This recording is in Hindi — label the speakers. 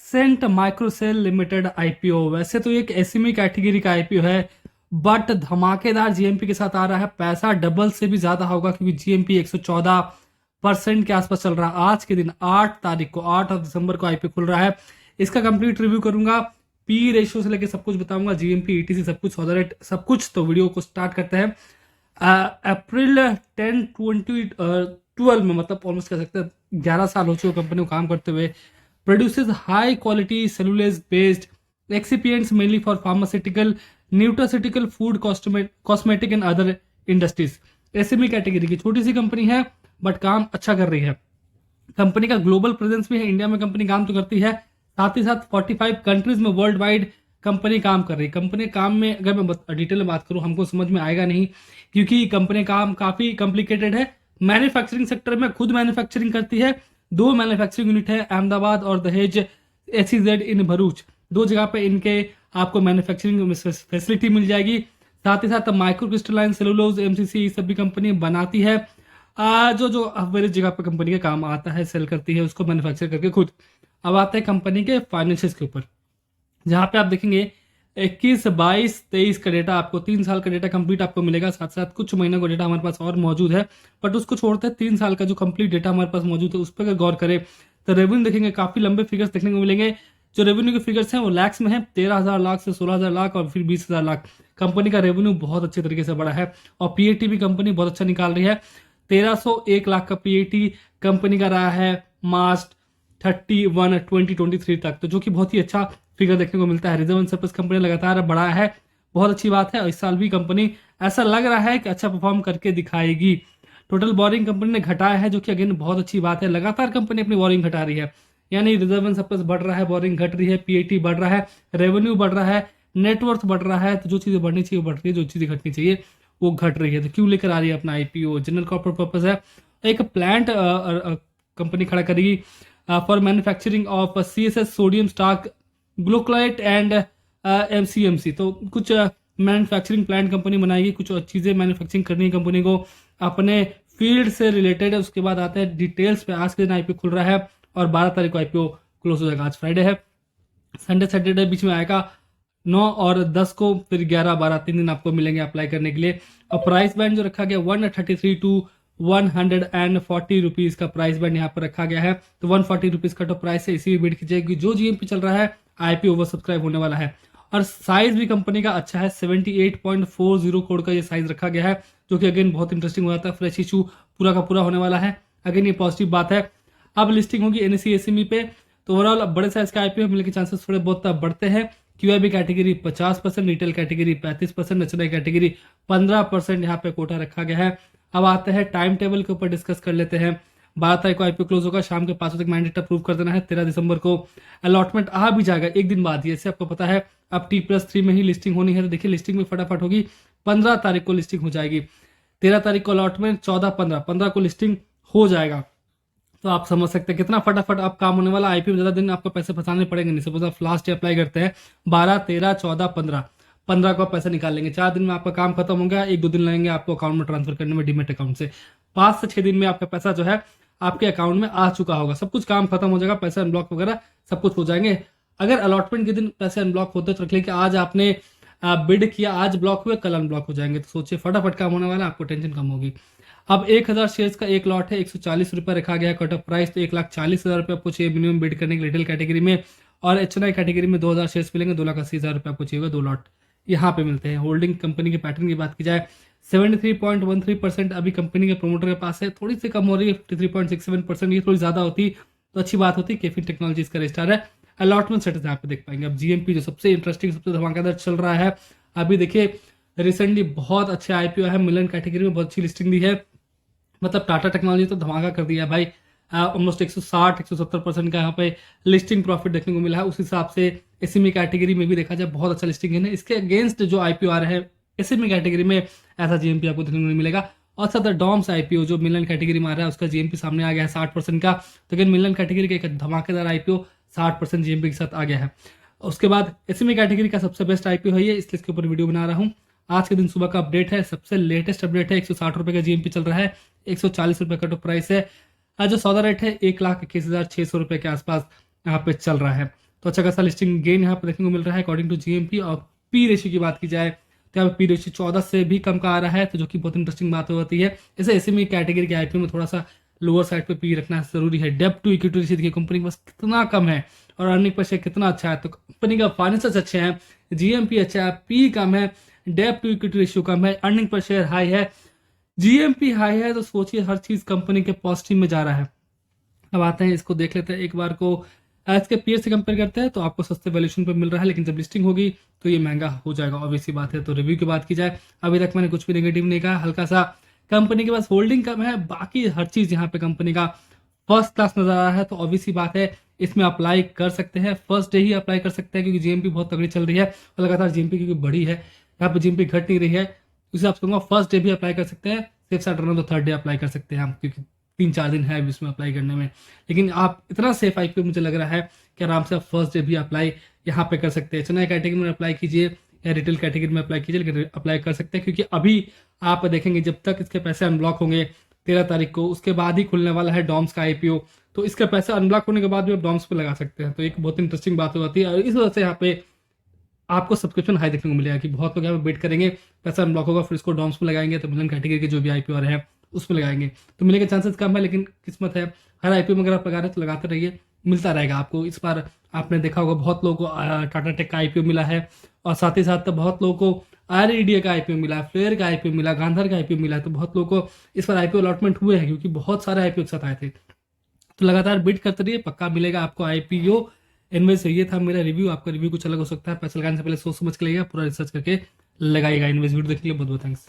Speaker 1: Accent माइक्रोसेल limited IPO. वैसे तो एक एसएमई कैटेगरी का आईपीओ है, बट धमाकेदार जीएमपी के साथ आ रहा है। पैसा डबल से भी ज्यादा होगा क्योंकि जीएमपी 114% के आसपास चल रहा है। आज के दिन 8 तारीख को 8 दिसंबर को आईपीओ खुल रहा है। इसका कंप्लीट रिव्यू करूंगा, पी रेशियो से लेकर सब कुछ बताऊंगा, जीएमपी ईटीसी सब कुछ, सौदा रेट सब कुछ। तो वीडियो को स्टार्ट करते हैं। अप्रैल 10 2012 में, मतलब ऑलमोस्ट कह सकते हैं 11 साल हो चुके कंपनी को काम करते हुए। Produces high quality cellulase based excipients mainly for pharmaceutical, nutraceutical, food, cosmetic and other industries. SME category की छोटी सी कंपनी है बट काम अच्छा कर रही है। कंपनी का ग्लोबल प्रेजेंस भी है, इंडिया में कंपनी काम तो करती है, साथ ही साथ 45 कंट्रीज में वर्ल्ड वाइड कंपनी काम कर रही है। कंपनी काम में अगर मैं डिटेल में बात करूं हमको समझ में आएगा नहीं, क्योंकि कंपनी काम काफी कॉम्प्लिकेटेड है। मैन्युफैक्चरिंग सेक्टर में खुद मैन्युफैक्चरिंग करती है। 2 मैन्युफैक्चरिंग यूनिट है, अहमदाबाद और दहेज SEZ इन भरूच। 2 जगह पे इनके आपको मैन्युफैक्चरिंग फैसिलिटी मिल जाएगी। साथ ही साथ माइक्रो क्रिस्टलाइन सेलुलोज MCC सब भी कंपनी बनाती है। जो मेरी जगह पे कंपनी का काम आता है, सेल करती है उसको मैन्युफैक्चर करके खुद। अब आते हैं कंपनी के फाइनेंशियल्स के ऊपर, जहां पे आप देखेंगे 21, 22, 23 का डेटा आपको, 3 साल का डेटा कंप्लीट आपको मिलेगा। साथ साथ कुछ महीनों का डेटा हमारे पास और मौजूद है, बट उसको छोड़ते हैं 3 साल का जो कंप्लीट डेटा हमारे पास मौजूद है उस पर अगर गौर करें तो रेवेन्यू देखेंगे, काफी लंबे फिगर्स देखने को मिलेंगे। जो रेवेन्यू के फिगर्स हैं वो लैक्स में है, 13,000 लाख से 16,000 लाख और फिर 20,000 लाख। कंपनी का रेवेन्यू बहुत अच्छे तरीके से बढ़ा है और पीएटी भी कंपनी बहुत अच्छा निकाल रही है। 1301 लाख का पीएटी कंपनी का रहा है मार्च 31, 2023 तक, तो जो कि बहुत ही अच्छा फिगर देखने को मिलता है। रिजर्व एंड सरप्लस कंपनी लगातार बढ़ा है, बहुत अच्छी बात है। और इस साल भी कंपनी ऐसा लग रहा है कि अच्छा परफॉर्म करके दिखाएगी। टोटल बोरिंग कंपनी ने घटाया है, जो कि अगेन बहुत अच्छी बात है। लगातार कंपनी अपनी बोरिंग घटा रही है, यानी रिजर्व एंड सरप्लस बढ़ रहा है, बोरिंग घट रही है, पीएटी बढ़ रहा है, रेवेन्यू बढ़ रहा है, नेटवर्थ बढ़ रहा है। तो जो चीजें बढ़नी चाहिए वो बढ़ रही है, जो चीजें घटनी चाहिए वो घट रही है। तो क्यों लेकर आ रही है अपना आईपीओ? जनरल कॉर्पोरेट पर्पस है। एक प्लांट कंपनी खड़ा करेगी for manufacturing of CSS sodium starch glucolite and MCMC। तो कुछ मैन्युफैक्चरिंग प्लांट कंपनी बनाएगी, कुछ चीज़ें मैन्युफैक्चरिंग करनी है कंपनी को, अपने फील्ड से रिलेटेड है। उसके बाद आते हैं डिटेल्स पे। आज के दिन आईपीओ खुल रहा है और 12 तारीख को आईपीओ क्लोज हो जाएगा। आज फ्राइडे है, संडे सैटरडे बीच में आएगा। 9 और 10 को, फिर 11, 12 3 दिन आपको मिलेंगे अप्लाई करने के लिए। और प्राइस बैंड जो रखा गया 133 टू 140 रुपीज का प्राइस बैंड यहाँ पर रखा गया है। तो 140 रुपीज का तो प्राइस है, इसी में बिड कीजिएगी। जो जीएमपी चल रहा है आईपीओ ओवर सब्सक्राइब होने वाला है। और साइज भी कंपनी का अच्छा है, 78.40 करोड़ का ये साइज रखा गया है, जो कि अगेन बहुत इंटरेस्टिंग हो जाता है। फ्रेश इशू पूरा का पूरा होने वाला है, अगेन ये पॉजिटिव बात है। अब लिस्टिंग होगी NSE SME पे, तो ओवरऑल बड़े साइज का आईपीओ मिलने के चांसेस थोड़े बहुत बढ़ते हैं। QIB category 50%, retail category 35%, HNI category 15% यहाँ पे कोटा रखा गया है। अब आते हैं टाइम टेबल के ऊपर डिस्कस कर लेते हैं। 12 तारीख को आईपीओ क्लोज होगा, शाम के 5 बजे तक मैंडेट अप्रूव कर देना है। 13 दिसंबर को अलॉटमेंट आ भी जाएगा, एक दिन बाद ही, जैसे आपको पता है अब T+3 में ही लिस्टिंग होनी है। तो देखिए लिस्टिंग में फटाफट होगी, 15 तारीख को लिस्टिंग हो जाएगी। 13 तारीख को अलॉटमेंट, 14, 15 को लिस्टिंग हो जाएगा। तो आप समझ सकते हैं कितना फटाफट आप काम होने वाला। आईपीओ में ज्यादा दिन आपको पैसे फंसाने पड़ेंगे नहीं। सपोज आप लास्ट डे अप्लाई करते हैं 12, 13, 14, 15 को आप पैसा निकाल लेंगे। 4 दिन में आपका काम खत्म हो गया, 1-2 दिन लगेंगे आपको अकाउंट में ट्रांसफर करने में, डीमेट अकाउंट से। 5 से 6 दिन में आपका पैसा जो है आपके अकाउंट में आ चुका होगा, सब कुछ काम खत्म हो जाएगा, पैसा अनब्लॉक वगैरह सब कुछ हो जाएंगे। अगर अलॉटमेंट के दिन पैसे अनब्लॉक होते तो रख लें कि आज आपने बिड किया, आज ब्लॉक हुए, कल अनब्लॉक हो जाएंगे। तो सोचिए फटाफट काम होने वाला है, आपको टेंशन कम होगी। अब 1000 शेयर्स का एक लॉट है, 140 रुपये रखा गया है कट ऑफ प्राइस। तो 1,40,000 रुपये आपको चाहिए मिनिमम बिड करने के रिटेल कैटेगरी में। और HNI कैटेगरी में 2000 शेयर्स मिलेंगे, 2,80,000 रुपये आपको चाहिए, 2 लॉट यहाँ पे मिलते हैं। होल्डिंग कंपनी के पैटर्न की बात की जाए 73.13% अभी कंपनी के प्रोमोटर के पास है, थोड़ी सी कम हो रही है 53.67%। ये थोड़ी ज्यादा होती तो अच्छी बात होती। केफिन टेक्नोलॉजीज का रजिस्टर है। अलॉटमेंट स्टेटस यहाँ पे देख पाएंगे। अब जीएमपी जो सबसे इंटरेस्टिंग, सबसे धमाकेदार चल रहा है अभी, देखिए रिसेंटली बहुत अच्छे आईपीओ है, मिलन कैटेगरी में बहुत अच्छी लिस्टिंग दी है। मतलब टाटा टेक्नोलॉजी तो धमाका कर दिया है भाई, ऑलमोस्ट 160-170% का यहाँ पे लिस्टिंग प्रॉफिट देखने को मिला है। उस हिसाब से एसएमई कैटेगरी में भी देखा जाए बहुत अच्छा लिस्टिंग है। इसके अगेंस्ट जो आईपीओ आ रहे हैं एसएमई कैटेगरी में, ऐसा जीएमपी आपको देखने को नहीं मिलेगा। और साथ डॉम्स आईपीओ जो मिलन कैटेगरी में आ रहा है उसका जीएमपी सामने आ गया है 60% का। तो अगर मिलन कैटेगरी का एक धमाकेदार आईपीओ 60% जीएमपी के साथ आ गया है। उसके बाद एसएमई कैटेगरी का सबसे बेस्ट आईपीओ है ये, इसलिए इसके ऊपर वीडियो बना रहा हूँ। आज के दिन सुबह का अपडेट है, सबसे लेटेस्ट अपडेट है। 160 रुपए का जीएमपी चल रहा है, 140 रुपए का टॉप प्राइस है। आज जो सौदा रेट है 1,21,600 रुपए के आसपास यहाँ पे चल रहा है। तो अच्छा खासा लिस्टिंग गेन यहाँ पर देखने को मिल रहा है अकॉर्डिंग टू जीएमपी। और पी रेशियो की बात की जाए तो यहाँ पे पी रेशियो 14 से भी कम का आ रहा है, तो जो कि बहुत इंटरेस्टिंग बात होती है। इसे एसएमई कैटेगरी के आईपीओ में थोड़ा सा लोअर साइड पे पी रखना जरूरी है। डेब्ट टू इक्विटी रेशियो देखिए कंपनी के पास कितना कम है और अर्निंग पर शेयर कितना अच्छा है, तो कंपनी का फाइनेंशियल अच्छे हैं, जीएमपी अच्छा है, पी कम है, डेब्ट टू इक्विटी रेशियो कम है, अर्निंग पर शेयर हाई है, जीएमपी हाई है, तो सोचिए हर चीज कंपनी के पॉजिटिव में जा रहा है। अब आते हैं इसको देख लेते हैं एक बार को आज के पीयर से कंपेयर करते हैं तो आपको सस्ते वैल्यूएशन पर मिल रहा है, लेकिन जब लिस्टिंग होगी तो ये महंगा हो जाएगा, ऑब्वियस सी बात है। तो रिव्यू की बात की जाए, अभी तक मैंने कुछ भी नेगेटिव नहीं कहा, हल्का सा कंपनी के पास होल्डिंग कम है, बाकी हर चीज यहाँ पे कंपनी का फर्स्ट क्लास नजर आ रहा है। तो ऑब्वियस सी बात है इसमें अप्लाई कर सकते हैं, फर्स्ट डे ही अप्लाई कर सकते हैं, क्योंकि जीएमपी बहुत तगड़ी चल रही है और लगातार जीएमपी क्योंकि बढ़ी है, यहाँ पे जीएमपी घट नहीं रही है, उस हिसाब से कहूँगा फर्स्ट डे भी अप्लाई कर सकते हैं, सेफ साइड रहना तो थर्ड डे अप्लाई कर सकते हैं हम, क्योंकि 3-4 दिन है अभी इसमें अप्लाई करने में। लेकिन आप इतना सेफ आईपीओ मुझे लग रहा है कि आराम से आप फर्स्ट डे भी अप्लाई यहाँ पे कर सकते हैं। चेन्नई कैटेगरी में अप्लाई कीजिए या रिटेल कैटेगरी में अप्लाई कीजिए, लेकिन अप्लाई कर सकते हैं, क्योंकि अभी आप देखेंगे जब तक इसके पैसे अनब्लॉक होंगे 13 तारीख को, उसके बाद ही खुलने वाला है डॉम्स का आईपीओ, तो इसके पैसे अनब्लॉक होने के बाद भी आप डॉम्स पे लगा सकते हैं। तो एक बहुत इंटरेस्टिंग बात हो जाती है और इस वजह से यहाँ पे आपको सब्सक्रिप्शन हाई देखने को मिलेगा कि बहुत लोग यहाँ पे वेट करेंगे, पैसा अनब्लॉक होगा, फिर इसको डॉम्स में लगाएंगे, तो मिलन कैटेगरी के जो भी आईपीओ हैं उसमें लगाएंगे, तो मिलने के चांसेस कम है, लेकिन किस्मत है, हर आईपीओ में अगर आप लगा रहे हैं तो लगाते रहिए, मिलता रहेगा आपको। इस बार आपने देखा होगा बहुत लोगों को टाटा टेक का आईपीओ मिला है, और साथ ही साथ बहुत लोगों को आरईडीए का आईपीओ मिला, फ्लेयर का आईपीओ मिला, गांधर का आईपीओ मिला है, तो बहुत लोगों को इस बार आईपीओ अलॉटमेंट हुए हैं, क्योंकि बहुत सारे आईपीओ एक साथ आए थे। तो लगातार बिड करते रहिए, पक्का मिलेगा आपको आईपीओ। इनमें से ये था मेरा रिव्यू, आपका रिव्यू कुछ अलग हो सकता है, पैसा लगाने से पहले सोच समझ के लगाइएगा, पूरा रिसर्च करके लगाइएगा। इन्वेस्ट वीडियो देखने के लिए बहुत बहुत थैंक्स।